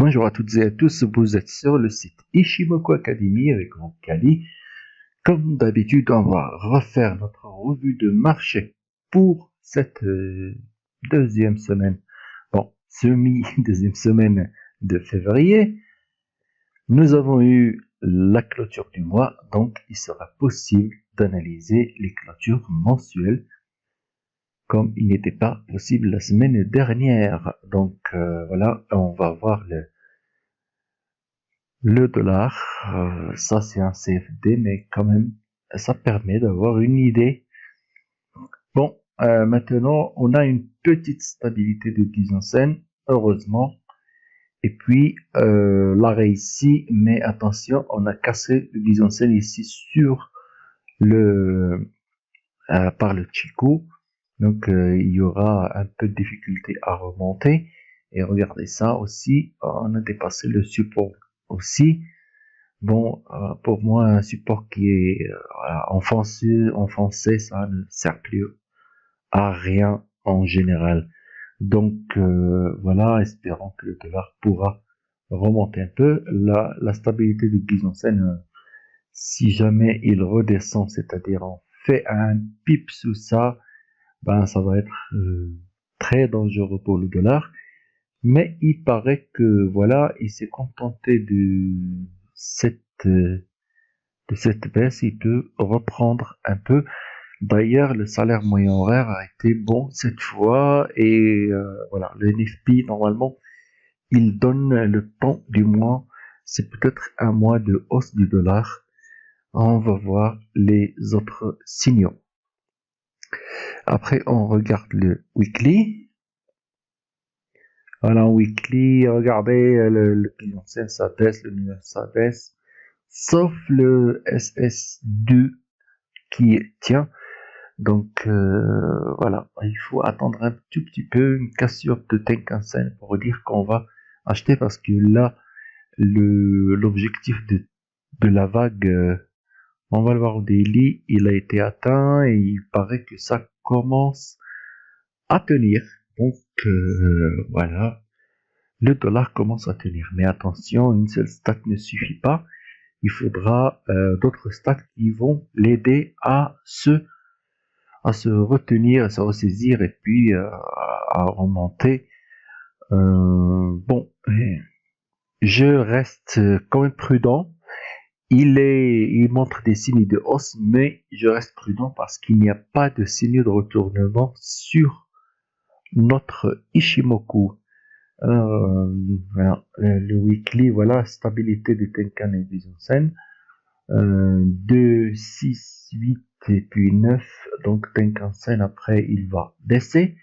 Bonjour à toutes et à tous, vous êtes sur le site Ishimoku Academy avec mon Kali. Comme d'habitude, on va refaire notre revue de marché pour cette deuxième semaine, semi-deuxième semaine de février. Nous avons eu la clôture du mois, donc il sera possible d'analyser les clôtures mensuelles comme il n'était pas possible la semaine dernière. Donc voilà, on va voir le dollar. Ça c'est un CFD, mais quand même ça permet d'avoir une idée. Bon, maintenant on a une petite stabilité de 10 anciennes, heureusement. Et puis l'arrêt ici, mais attention, on a cassé le 10 anciennes ici sur par le Chico. Donc il y aura un peu de difficulté à remonter. Et regardez ça aussi, on a dépassé le support aussi. Bon, pour moi, un support qui est enfoncé, ça ne sert plus à rien en général. Donc voilà, espérons que le dollar pourra remonter un peu. La stabilité de Guisansen, si jamais il redescend, c'est-à-dire on fait un pip sous ça, ben ça va être très dangereux pour le dollar. Mais il paraît que voilà, il s'est contenté de cette baisse, il peut reprendre un peu. D'ailleurs, le salaire moyen horaire a été bon cette fois et voilà, le NFP normalement, il donne le temps du mois. C'est peut-être un mois de hausse du dollar. On va voir les autres signaux. Après, on regarde le weekly. Voilà, en weekly, regardez, le clientèle, ça baisse, le nuage, ça baisse. Sauf le SS2 qui tient. Donc, voilà, il faut attendre un tout petit peu, une cassure de Tenkan-sen pour dire qu'on va acheter parce que là, l'objectif de la vague, on va le voir au daily, il a été atteint et il paraît que ça commence à tenir. Donc, voilà, le dollar commence à tenir. Mais attention, une seule stat ne suffit pas. Il faudra d'autres stats qui vont l'aider à se retenir, à se ressaisir et puis à remonter. Bon, je reste quand même prudent. Il montre des signes de hausse, mais je reste prudent parce qu'il n'y a pas de signe de retournement sur notre Ishimoku. Voilà, le weekly, voilà, stabilité du Tenkan et Bisansen. 2, 6, 8 et puis 9. Donc Tenkan-sen après il va baisser.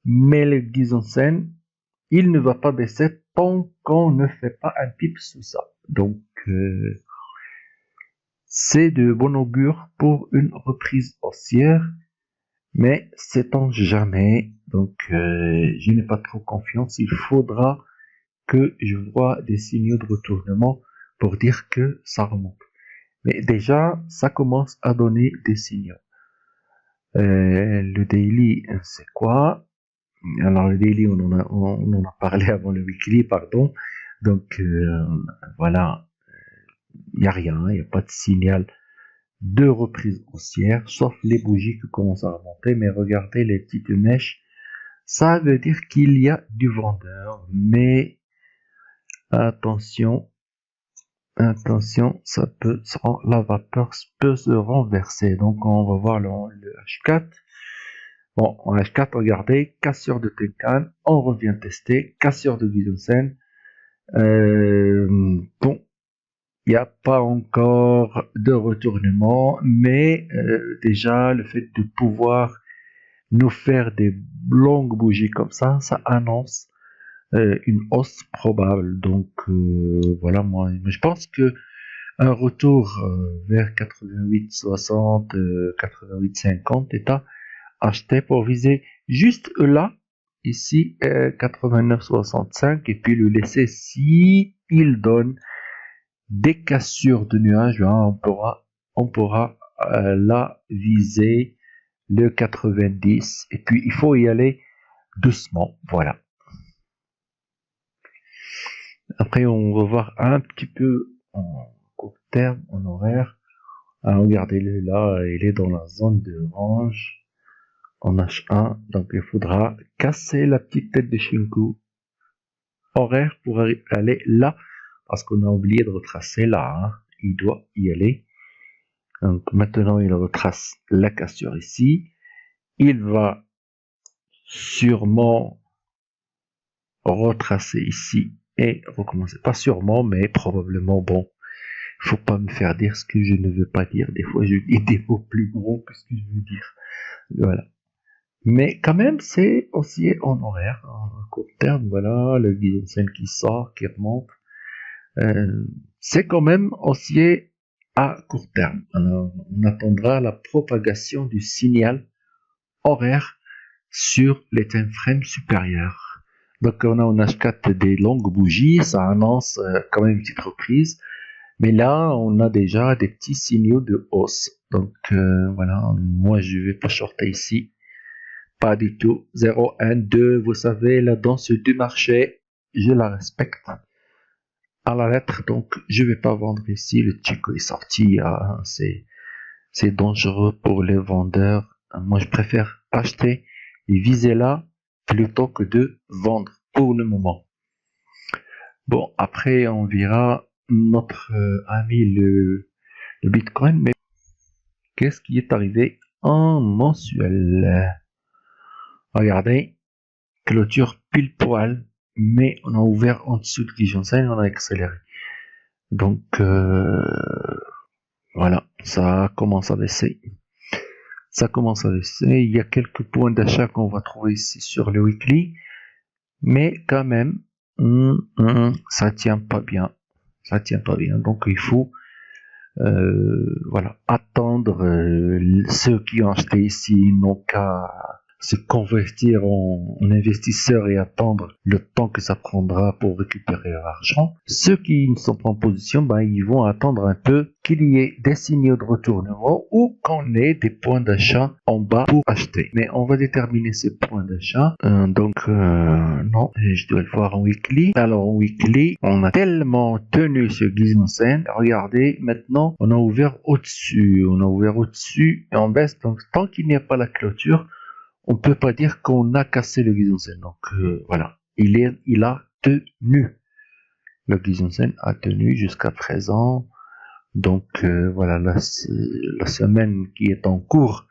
Mais le Gizen-sen, il ne va pas baisser tant qu'on ne fait pas un pip sous ça. Donc c'est de bon augure pour une reprise haussière. Mais sait-on jamais. Donc je n'ai pas trop confiance. Il faudra que je vois des signaux de retournement pour dire que ça remonte. Mais déjà, ça commence à donner des signaux. Le daily, c'est quoi? Alors le daily, on en a parlé avant le weekly, pardon. Donc voilà, il n'y a rien, il n'y a pas de signal de reprise haussière, sauf les bougies qui commencent à remonter. Mais regardez les petites mèches, ça veut dire qu'il y a du vendeur. Mais attention, la vapeur peut se renverser. Donc on va voir le H4. Bon, en H4, regardez, cassure de Tenkan, on revient tester, cassure de Gizen-sen. Bon, il n'y a pas encore de retournement, mais déjà le fait de pouvoir nous faire des longues bougies comme ça, ça annonce une hausse probable. Donc voilà, moi je pense que un retour vers 88,60, 88,50 est à acheter pour viser juste là, ici 89,65 et puis le laisser si il donne des cassures de nuages, hein, on pourra là viser le 90 et puis il faut y aller doucement, voilà. Après, on va voir un petit peu en court terme, en horaire. Alors, regardez-le là, il est dans la zone de range en H1. Donc, il faudra casser la petite tête de Shinku horaire pour aller là. Parce qu'on a oublié de retracer là. Hein. Il doit y aller. Donc, maintenant, il retrace la cassure ici. Il va sûrement retracer ici et recommencer. Pas sûrement, mais probablement. Bon, faut pas me faire dire ce que je ne veux pas dire. Des fois, je dis des mots plus gros que ce que je veux dire. Voilà. Mais quand même, c'est aussi en horaire, en court terme. Voilà, le Guillaume qui sort, qui remonte. C'est quand même haussier à court terme. Alors, on attendra la propagation du signal horaire sur les time frames supérieurs. Donc, on a en H4 des longues bougies, ça annonce quand même une petite reprise. Mais là, on a déjà des petits signaux de hausse. Donc, voilà, moi, je vais pas shorter ici. Pas du tout. 0, 1, 2, vous savez, la danse du marché, je la respecte à la lettre. Donc, je vais pas vendre ici. Le Chico est sorti. C'est dangereux pour les vendeurs. Moi, je préfère acheter et viser là plutôt que de vendre pour le moment. Bon, après, on verra notre ami le Bitcoin. Mais qu'est-ce qui est arrivé en mensuel? Regardez, clôture pile poil, mais on a ouvert en dessous de Kijunsen, on a accéléré. Donc, voilà, ça commence à baisser. Ça commence à baisser. Il y a quelques points d'achat qu'on va trouver ici sur le weekly, mais quand même, ça tient pas bien. Ça tient pas bien. Donc, il faut voilà, attendre. Ceux qui ont acheté ici n'ont qu'à se convertir en investisseurs et attendre le temps que ça prendra pour récupérer leur argent. Ceux qui ne sont pas en position, ils vont attendre un peu qu'il y ait des signaux de retournement ou qu'on ait des points d'achat en bas pour acheter. Mais on va déterminer ces points d'achat. Non, je dois le voir en weekly. Alors en weekly, on a tellement tenu ce Guisensen. Regardez, maintenant, on a ouvert au-dessus. On a ouvert au-dessus et on baisse. Donc tant qu'il n'y a pas la clôture, on peut pas dire qu'on a cassé le Guisensen. Donc voilà, il a tenu. Le Guisensen a tenu jusqu'à présent. Donc voilà, la semaine qui est en cours,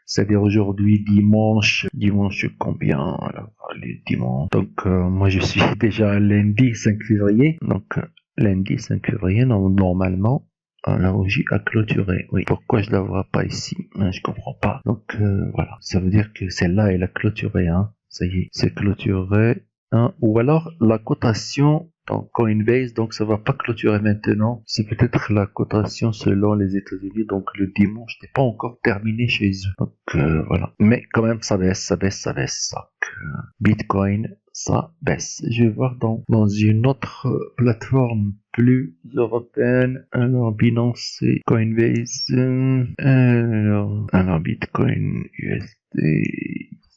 c'est-à-dire aujourd'hui dimanche combien? Alors, les dimanches. Donc moi je suis déjà lundi 5 février. Donc lundi 5 février, normalement. La bougie a clôturé. Oui. Pourquoi je la vois pas ici? Je comprends pas. Donc voilà, ça veut dire que celle-là elle a clôturé. Hein. Ça y est, c'est clôturé. Hein. Ou alors la cotation dans Coinbase, donc ça va pas clôturer maintenant. C'est peut-être la cotation selon les États-Unis. Donc le dimanche n'est pas encore terminé chez eux. Donc voilà. Mais quand même ça baisse. Donc, Bitcoin ça baisse. Je vais voir dans une autre plateforme plus européenne. Alors Binance et Coinbase. Alors Bitcoin USD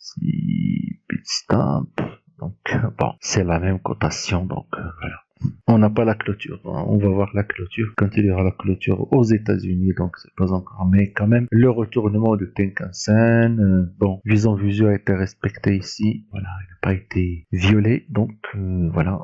ici Bitstamp. Donc bon, c'est la même cotation. Donc voilà. On n'a pas la clôture. On va voir la clôture quand il y aura la clôture aux États-Unis. Donc c'est pas encore. Mais quand même, le retournement de Tenkan-sen, bon, vision visuelle a été respecté ici. Voilà, il n'a pas été violé. Donc voilà,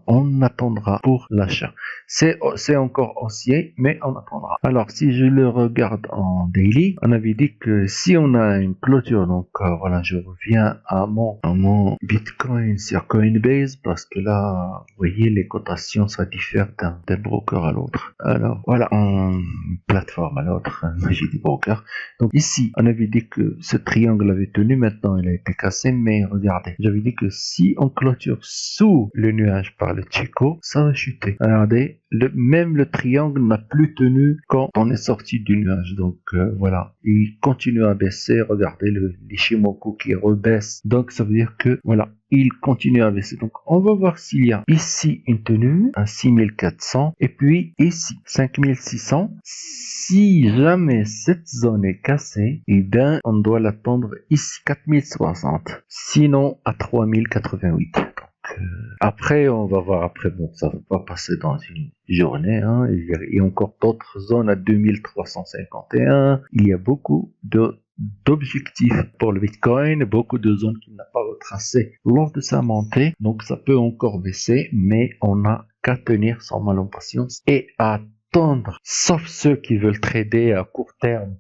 on attendra pour l'achat. C'est encore haussier, mais on attendra. Alors si je le regarde en daily, on avait dit que si on a une clôture, donc voilà, je reviens à mon Bitcoin sur Coinbase parce que là, vous voyez les cotations, ça diffère d'un broker à l'autre. Alors voilà, en plateforme à l'autre, j'ai dit broker. Donc ici, on avait dit que ce triangle avait tenu, maintenant il a été cassé, mais regardez, j'avais dit que si on clôture sous le nuage par le Chico, ça va chuter. Regardez, même le triangle n'a plus tenu quand on est sorti du nuage. Donc voilà, il continue à baisser. Regardez l'Ishimoku qui rebaisse. Donc ça veut dire que voilà, il continue à baisser. Donc on va voir s'il y a ici une tenue à 6400 et puis ici 5600. Si jamais cette zone est cassée, et bien on doit l'attendre ici 4060. Sinon à 3088. après, on va voir après. Bon, ça va pas passer dans une journée. Hein. Il y a encore d'autres zones à 2351. Il y a beaucoup d'objectifs pour le Bitcoin, beaucoup de zones qu'il n'a pas retracées lors de sa montée. Donc, ça peut encore baisser, mais on n'a qu'à tenir son mal en patience et à attendre, sauf ceux qui veulent trader à court terme.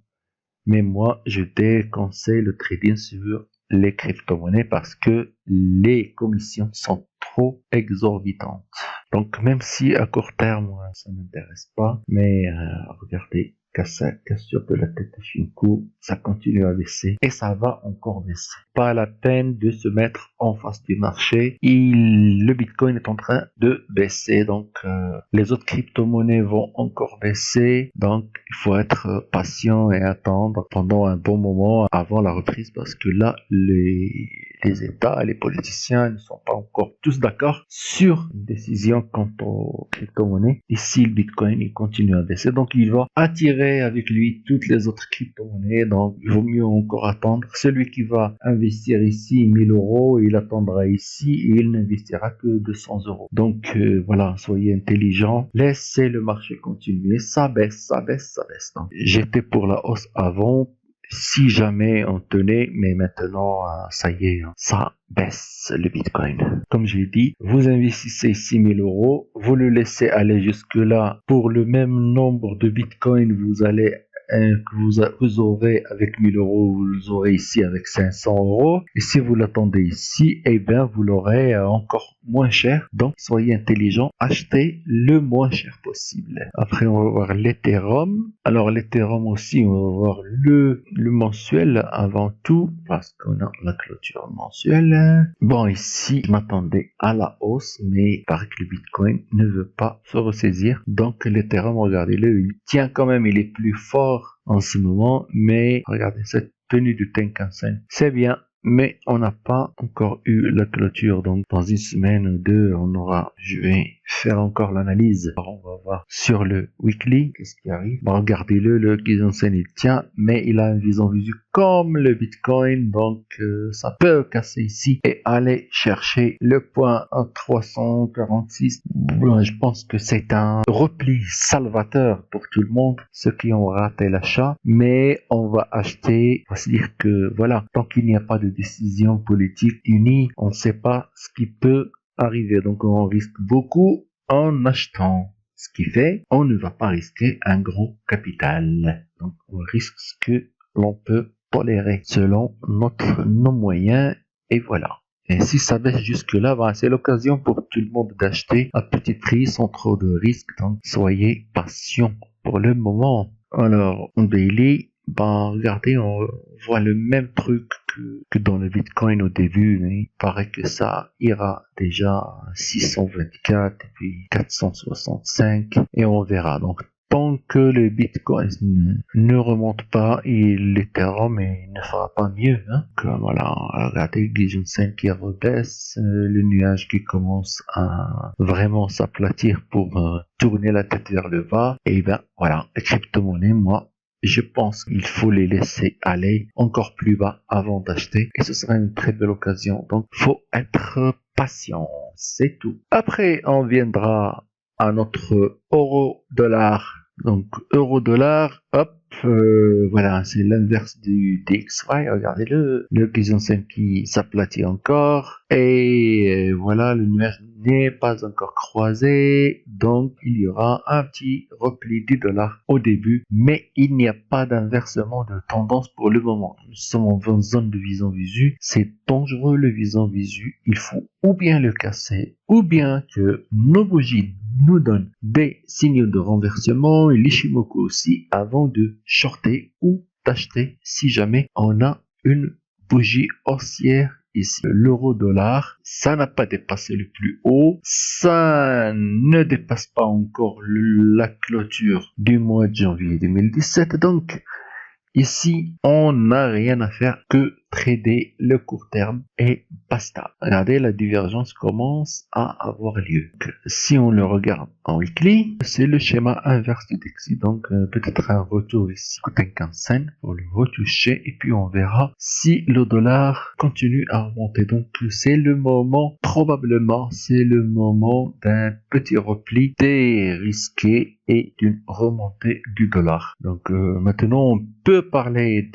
Mais moi, je déconseille le trading sur les crypto-monnaies parce que les commissions sont trop exorbitantes. Donc, même si à court terme, ça ne m'intéresse pas, mais regardez, cassure de la tête de Shinku, ça continue à baisser et ça va encore baisser. Pas la peine de se mettre en face du marché. Le Bitcoin est en train de baisser, donc les autres crypto-monnaies vont encore baisser. Donc il faut être patient et attendre pendant un bon moment avant la reprise parce que là, les États, les politiciens ne sont pas encore tous d'accord sur une décision quant aux crypto-monnaies. Ici, le Bitcoin, il continue à baisser, donc il va attirer avec lui toutes les autres crypto-monnaies, donc il vaut mieux encore attendre. Celui qui va investir ici 1000 euros, il attendra ici et il n'investira que 200 euros. Donc voilà, soyez intelligents, laissez le marché continuer, ça baisse, ça baisse, ça baisse. J'étais pour la hausse avant, si jamais on tenait, mais maintenant, ça y est, ça baisse le Bitcoin. Comme j'ai dit, vous investissez 6000 euros, vous le laissez aller jusque-là. Pour le même nombre de Bitcoin, vous allez que vous aurez avec 1000 euros, vous l'aurez ici avec 500 euros. Et si vous l'attendez ici, eh bien, vous l'aurez encore moins cher. Donc, soyez intelligents, achetez le moins cher possible. Après, on va voir l'Ethereum. Alors, l'Ethereum aussi, on va voir le mensuel avant tout, parce qu'on a la clôture mensuelle. Bon, ici, je m'attendais à la hausse, mais il paraît que le Bitcoin ne veut pas se ressaisir. Donc, l'Ethereum, regardez-le, il tient quand même, il est plus fort en ce moment, mais regardez cette tenue du Tenkan-sen, c'est bien, mais on n'a pas encore eu la clôture, donc dans une semaine ou deux, je vais faire encore l'analyse. Alors on va voir sur le weekly, qu'est-ce qui arrive. Bon, regardez-le, le Kijun-sen il tient, mais il a une vision visuelle comme le Bitcoin, donc ça peut casser ici et aller chercher le point à 346. Bon, je pense que c'est un repli salvateur pour tout le monde, ceux qui ont raté l'achat, mais on va acheter, on va se dire que voilà, tant qu'il n'y a pas de décision politique unie, on ne sait pas ce qui peut arriver, donc on risque beaucoup en achetant, ce qui fait on ne va pas risquer un gros capital, donc on risque ce que l'on peut tolérer selon nos moyens, et voilà. Et si ça baisse jusque là, c'est l'occasion pour tout le monde d'acheter à petit prix sans trop de risques, donc soyez patient pour le moment. Alors on daily, regardez, on voit le même truc que dans le Bitcoin au début, mais il paraît que ça ira déjà à 624 et puis 465 et on verra. Donc tant que le Bitcoin ne remonte pas, l'Ethereum ne fera pas mieux. Donc voilà, regardez Kijun-sen qui rebaisse, le nuage qui commence à vraiment s'aplatir pour tourner la tête vers le bas. Et bien voilà, les crypto-monnaies, moi, je pense qu'il faut les laisser aller encore plus bas avant d'acheter. Et ce sera une très belle occasion. Donc, faut être patient. C'est tout. Après, on viendra à notre euro-dollar. Donc, euro-dollar, hop, voilà, c'est l'inverse du DXY. Regardez-le. Le Kijun-sen qui s'aplatit encore. Et voilà, le nuage n'est pas encore croisé. Donc, il y aura un petit repli du dollar au début. Mais il n'y a pas d'inversement de tendance pour le moment. Nous sommes en zone de vision visu. C'est dangereux le vision visu. Il faut ou bien le casser, ou bien que nos bougies nous donnent des signaux de renversement, et l'Ishimoku aussi, avant de shorter ou d'acheter si jamais on a une bougie haussière ici. L'euro-dollar, ça n'a pas dépassé le plus haut, ça ne dépasse pas encore la clôture du mois de janvier 2017, donc ici on n'a rien à faire que trader le court terme et basta. Regardez, la divergence commence à avoir lieu. Donc, si on le regarde en weekly, c'est le schéma inverse du DXY. Donc peut-être un retour ici, Tenkan-sen, pour le retoucher et puis on verra si le dollar continue à remonter. Donc c'est le moment, probablement, c'est le moment d'un petit repli dérisqué et d'une remontée du dollar. Donc maintenant on peut parler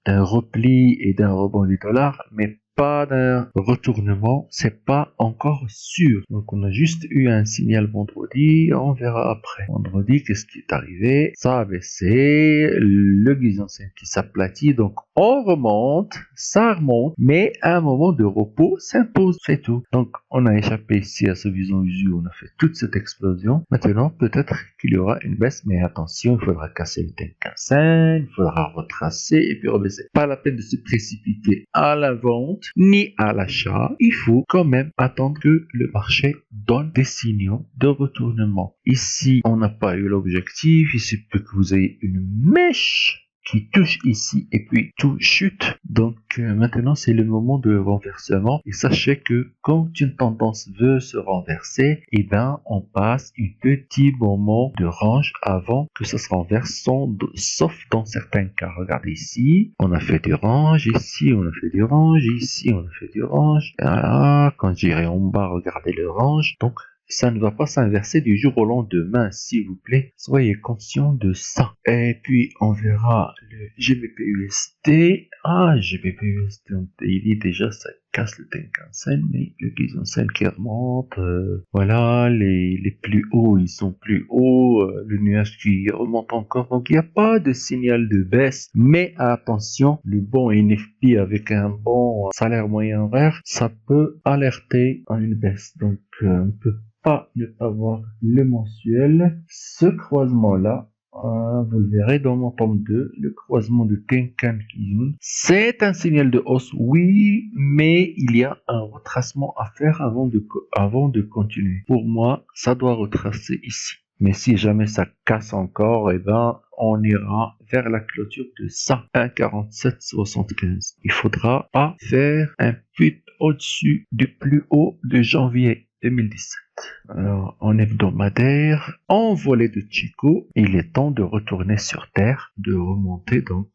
d'un repli et d'un rebond du dollar, mais pas d'un retournement, c'est pas encore sûr. Donc on a juste eu un signal vendredi, on verra après. Vendredi, qu'est-ce qui est arrivé? Ça a baissé, le Guizhou-sen qui s'aplatit, donc on remonte, ça remonte, mais un moment de repos s'impose, c'est tout. Donc on a échappé ici à ce Guizhou, on a fait toute cette explosion. Maintenant peut-être qu'il y aura une baisse, mais attention, il faudra casser le Tenkan-sen, il faudra retracer et puis rebaisser. Pas la peine de se précipiter à la vente ni à l'achat, il faut quand même attendre que le marché donne des signaux de retournement. Ici, on n'a pas eu l'objectif, il se peut que vous ayez une mèche qui touche ici et puis tout chute. Donc maintenant c'est le moment de renversement et sachez que quand une tendance veut se renverser, et ben on passe un petit moment de range avant que ça se renverse, sauf dans certains cas. Regardez ici, on a fait du range, ici on a fait du range, ici on a fait du range. Ah, quand j'irai en bas, regardez le range. Donc ça ne va pas s'inverser du jour au lendemain, s'il vous plaît. Soyez conscient de ça. Et puis, on verra le GBP-USD. Ah, GBP-USD en daily, déjà, ça casse le Tenkan-sen, mais le Guizhou-sen qui remonte. Voilà, les plus hauts, ils sont plus hauts. Le nuage qui remonte encore. Donc, il n'y a pas de signal de baisse. Mais attention, le bon NFP avec un bon salaire moyen horaire, ça peut alerter à une baisse. Donc, on peut pas ne pas voir le mensuel. Ce croisement-là, vous le verrez dans mon tome 2, le croisement de Tenkan-Kijun, c'est un signal de hausse, oui, mais il y a un retracement à faire avant de continuer. Pour moi, ça doit retracer ici. Mais si jamais ça casse encore, eh ben, on ira vers la clôture de ça, 1,4775. Il faudra pas faire un put au-dessus du plus haut de janvier 2017. Alors, en hebdomadaire, envolée de Chico, il est temps de retourner sur Terre, de remonter, donc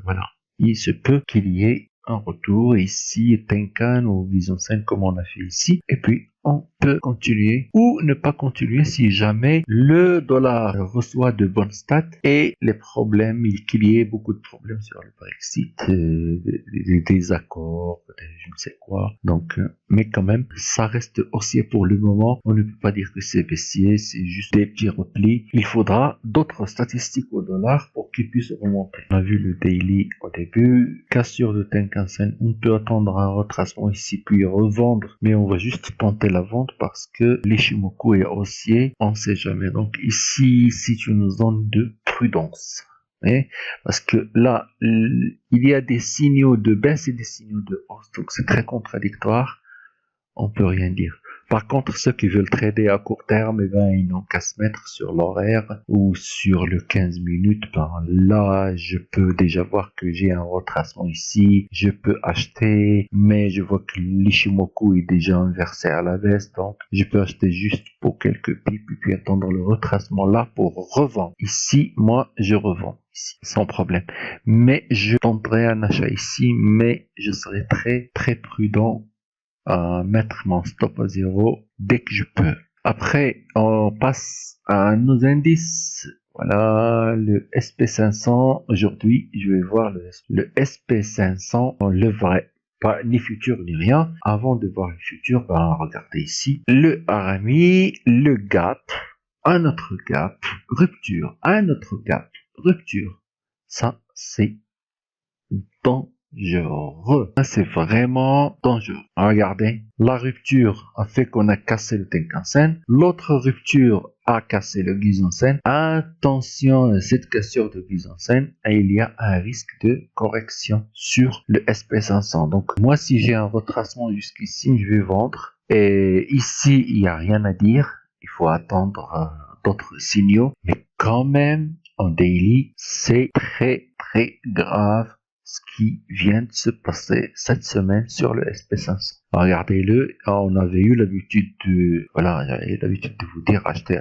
voilà. Il se peut qu'il y ait un retour ici, Tenkan ou Guizhou-sen comme on a fait ici, et puis on peut continuer ou ne pas continuer si jamais le dollar reçoit de bonnes stats et les problèmes, qu'il y ait beaucoup de problèmes sur le Brexit, des désaccords, je ne sais quoi. Donc, mais quand même, ça reste haussier pour le moment. On ne peut pas dire que c'est baissier, c'est juste des petits replis. Il faudra d'autres statistiques au dollar pour qu'il puisse remonter. On a vu le daily au début, cassure de Tenkan-sen, on peut attendre un retracement ici puis revendre, mais on va juste tenter la vente parce que l'Ishimoku est haussier, on ne sait jamais. Donc ici, c'est une zone de prudence. Parce que là, il y a des signaux de baisse et des signaux de hausse. Donc c'est très contradictoire. On peut rien dire. Par contre, ceux qui veulent trader à court terme, eh ben, ils n'ont qu'à se mettre sur l'horaire ou sur le 15 minutes. Ben, là, je peux déjà voir que j'ai un retracement ici. Je peux acheter, mais je vois que l'Ishimoku est déjà inversé à la baisse. Donc, je peux acheter juste pour quelques pips et puis attendre le retracement là pour revendre. Ici, moi, je revends. Ici, sans problème. Mais je tenterai un achat ici, mais je serai très, très prudent à mettre mon stop à zéro dès que je peux. Après, on passe à nos indices. Voilà, le SP500. Aujourd'hui, je vais voir le SP500, le vrai. Pas ni futur ni rien. Avant de voir le futur, ben, regardez ici. Le RMI, le gap, un autre gap, rupture, un autre gap, rupture. Ça, c'est dangereux. C'est vraiment dangereux. Regardez, la rupture a fait qu'on a cassé le Tenkan-sen. L'autre rupture a cassé le Guizhou-sen. Attention à cette cassure de Guizhou-sen. Et il y a un risque de correction sur le SP500. Donc, moi, si j'ai un retracement jusqu'ici, je vais vendre. Et ici, il n'y a rien à dire. Il faut attendre d'autres signaux. Mais quand même, en daily, c'est très, très grave ce qui vient de se passer cette semaine sur le SP500. Regardez-le, on avait eu l'habitude de, voilà, j'avais l'habitude de vous dire acheter,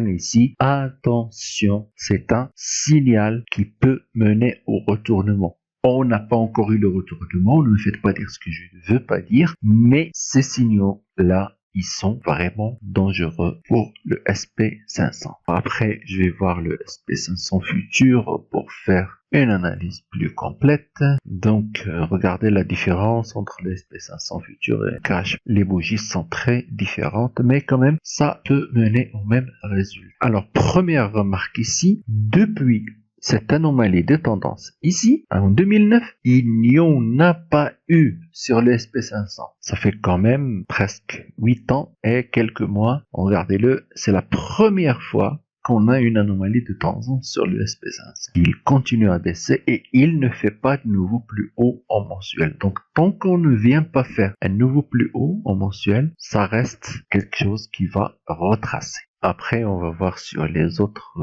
mais ici, attention, c'est un signal qui peut mener au retournement. On n'a pas encore eu le retournement, ne me faites pas dire ce que je ne veux pas dire, mais ces signaux-là, ils sont vraiment dangereux pour le SP500. Après, je vais voir le SP500 futur pour faire une analyse plus complète. Donc, regardez la différence entre le SP500 futur et le cash. Les bougies sont très différentes, mais quand même, ça peut mener au même résultat. Alors, première remarque ici, depuis cette anomalie de tendance ici, en 2009, il n'y en a pas eu sur le SP500. Ça fait quand même presque 8 ans et quelques mois. Regardez-le, c'est la première fois qu'on a une anomalie de tendance sur le SP500. Il continue à baisser et il ne fait pas de nouveau plus haut en mensuel. Donc, tant qu'on ne vient pas faire un nouveau plus haut en mensuel, ça reste quelque chose qui va retracer. Après, on va voir sur les autres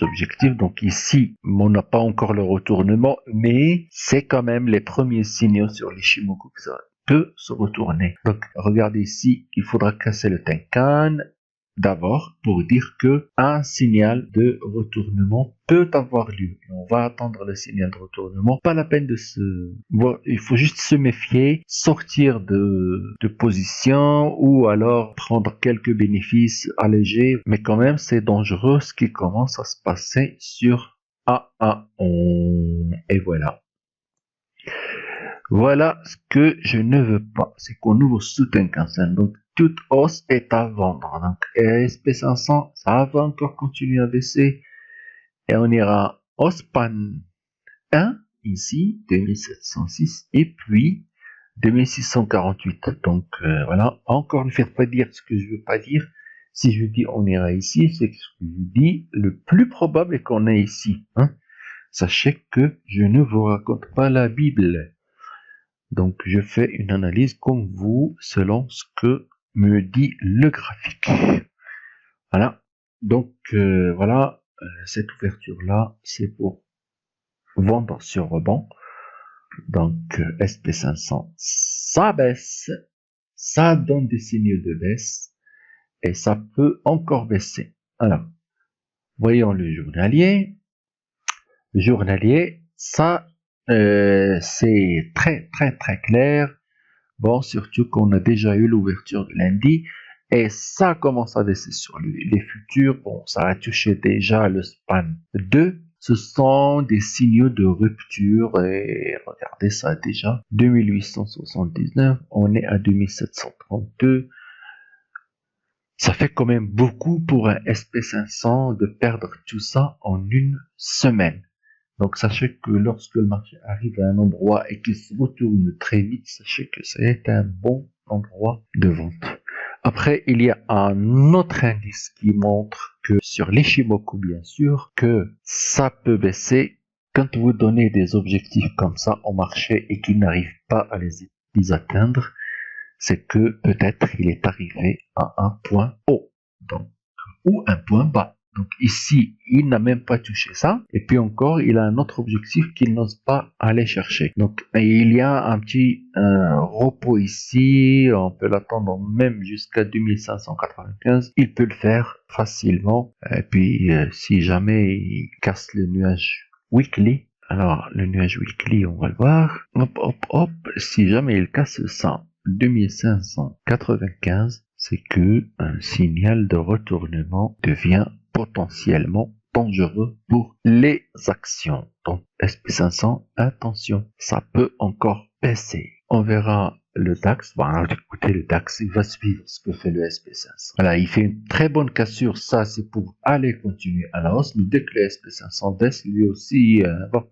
objectifs. Donc ici, on n'a pas encore le retournement, mais c'est quand même les premiers signaux sur les Shimoku que ça peut se retourner. Donc regardez ici, il faudra casser le Tenkan d'abord pour dire que un signal de retournement peut avoir lieu. On va attendre le signal de retournement. Pas la peine de se... Bon, il faut juste se méfier, sortir de position ou alors prendre quelques bénéfices allégés. Mais quand même, c'est dangereux ce qui commence à se passer sur A1. Et voilà. Voilà ce que je ne veux pas. C'est qu'on ouvre sous Tenkan-sen. Donc, toute hausse est à vendre. Donc, SP500, ça va encore continuer à baisser. Et on ira au span 1, ici, 2706, et puis 2648. Donc, voilà. Encore, ne faites pas dire ce que je veux pas dire. Si je dis on ira ici, c'est ce que je dis. Le plus probable est qu'on est ici. Hein. Sachez que je ne vous raconte pas la Bible. Donc, je fais une analyse comme vous, selon ce que me dit le graphique. Voilà. Donc, voilà, cette ouverture-là, c'est pour vendre sur rebond. Donc, SP500, ça baisse, ça donne des signaux de baisse, et ça peut encore baisser. Alors, voyons le journalier. Le journalier, ça, c'est très clair. Bon, surtout qu'on a déjà eu l'ouverture de lundi et ça commence à baisser sur les futurs. Bon, ça a touché déjà le span 2. Ce sont des signaux de rupture et regardez ça déjà. 2879, on est à 2732. Ça fait quand même beaucoup pour un SP500 de perdre tout ça en une semaine. Donc, sachez que lorsque le marché arrive à un endroit et qu'il se retourne très vite, sachez que c'est un bon endroit de vente. Après, il y a un autre indice qui montre que sur les Shimoku, bien sûr, que ça peut baisser quand vous donnez des objectifs comme ça au marché et qu'il n'arrive pas à les atteindre. C'est que peut-être il est arrivé à un point haut, donc, ou un point bas. Donc ici, il n'a même pas touché ça. Et puis encore, il a un autre objectif qu'il n'ose pas aller chercher. Donc il y a un petit repos ici. On peut l'attendre même jusqu'à 2595. Il peut le faire facilement. Et puis si jamais il casse le nuage weekly. Alors le nuage weekly, on va le voir. Hop. Si jamais il casse ça, 2595, c'est que un signal de retournement devient potentiellement dangereux pour les actions. Donc SP500, attention, ça peut encore baisser. On verra le DAX. Bon, alors, écoutez, le DAX, il va suivre ce que fait le SP500. Voilà, il fait une très bonne cassure. Ça, c'est pour aller continuer à la hausse. Mais dès que le SP500 baisse, lui aussi,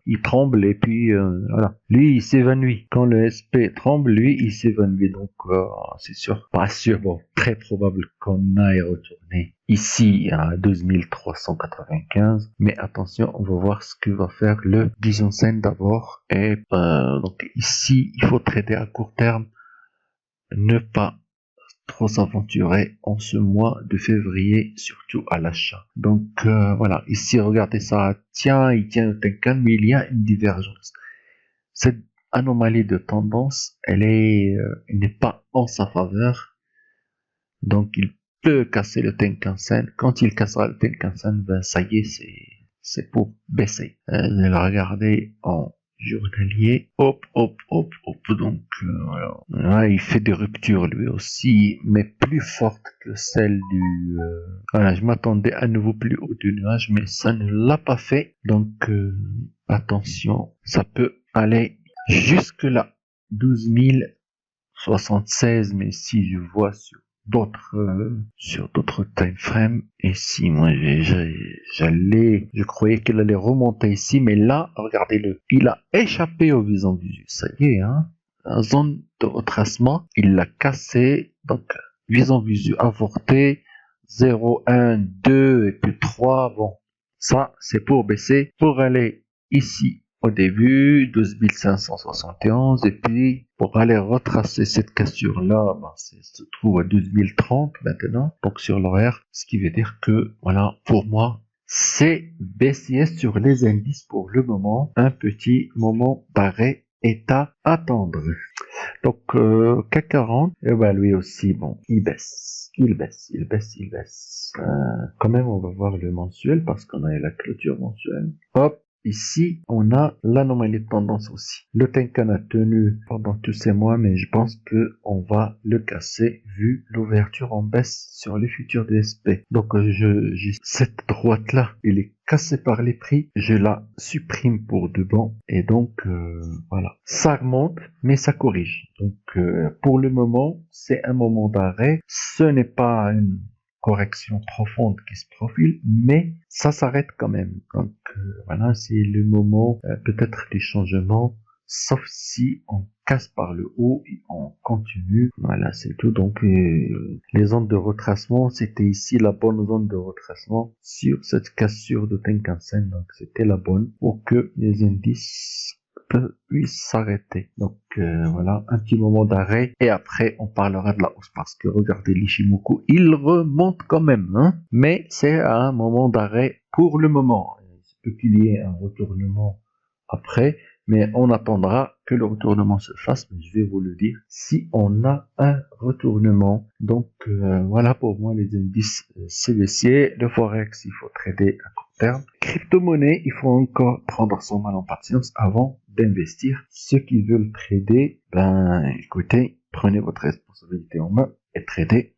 il tremble et puis voilà. Lui, il s'évanouit. Quand le SP tremble, lui, il s'évanouit. Donc, c'est sûr, pas sûr, bon, très probable qu'on aille retourner ici à 12395. Mais attention, on va voir ce que va faire le Bijou-sen d'abord. Et donc ici, il faut trader à court terme. Ne pas trop s'aventurer en ce mois de février, surtout à l'achat. Donc voilà, ici regardez ça, il tient le Tenkan, mais il y a une divergence. cette anomalie de tendance, elle n'est pas en sa faveur. Donc, il peut casser le Tenkan-sen. Quand il cassera le Tenkan-sen, ben, ça y est, c'est pour baisser. Regardez en journalier. Hop, hop, hop, hop. Donc, voilà. Là, il fait des ruptures lui aussi, mais plus fortes que celles du... Voilà, je m'attendais à nouveau plus haut du nuage, mais ça ne l'a pas fait. Donc, attention, ça peut aller jusque là. 12 076, mais si je vois sur d'autres time frames, ici, moi, je croyais qu'il allait remonter ici, mais là, regardez-le, il a échappé au visant visu, ça y est, hein, la zone de retracement, il l'a cassé, donc, visant visu avorté, 0, 1, 2, et puis 3, bon, ça, c'est pour baisser, pour aller ici, au début, 12 571, et puis pour aller retracer cette cassure-là, ben, se trouve à 12 030 maintenant, donc sur l'horaire, ce qui veut dire que, voilà, pour moi, c'est baissier sur les indices pour le moment, un petit moment d'arrêt est à attendre. Donc, CAC 40, et ben lui aussi, bon, il baisse. Quand même, on va voir le mensuel parce qu'on a la clôture mensuelle. Hop. Ici, on a l'anomalie de tendance aussi. Le Tenkan a tenu pendant tous ces mois, mais je pense que on va le casser vu l'ouverture en baisse sur les futurs DSP. Donc, cette droite-là, elle est cassée par les prix. Je la supprime pour de bon. Et donc, voilà. Ça remonte, mais ça corrige. Donc, pour le moment, c'est un moment d'arrêt. Ce n'est pas une correction profonde qui se profile, mais ça s'arrête quand même. Donc voilà, c'est le moment peut-être des changements, sauf si on casse par le haut et on continue. Voilà, c'est tout. Donc les zones de retracement, c'était ici la bonne zone de retracement sur cette cassure de Tenkan-sen. Donc c'était la bonne pour que les indices puisse s'arrêter. Donc voilà, un petit moment d'arrêt et après on parlera de la hausse parce que regardez l'Ichimoku, il remonte quand même, hein, mais c'est à un moment d'arrêt pour le moment. Il se peut qu'il y ait un retournement après, mais on attendra que le retournement se fasse, mais je vais vous le dire si on a un retournement. Donc voilà pour moi les indices CVC, le Forex, il faut trader à court terme. Crypto-monnaie, il faut encore prendre son mal en patience avant d'investir. Ceux qui veulent trader, ben écoutez, prenez votre responsabilité en main et tradez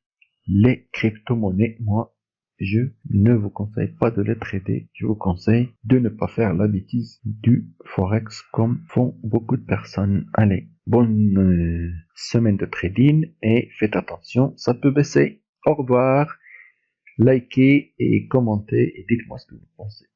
les crypto-monnaies. Moi, je ne vous conseille pas de les trader. Je vous conseille de ne pas faire la bêtise du Forex comme font beaucoup de personnes. Allez, bonne semaine de trading et faites attention, ça peut baisser. Au revoir, likez et commentez et dites-moi ce que vous pensez.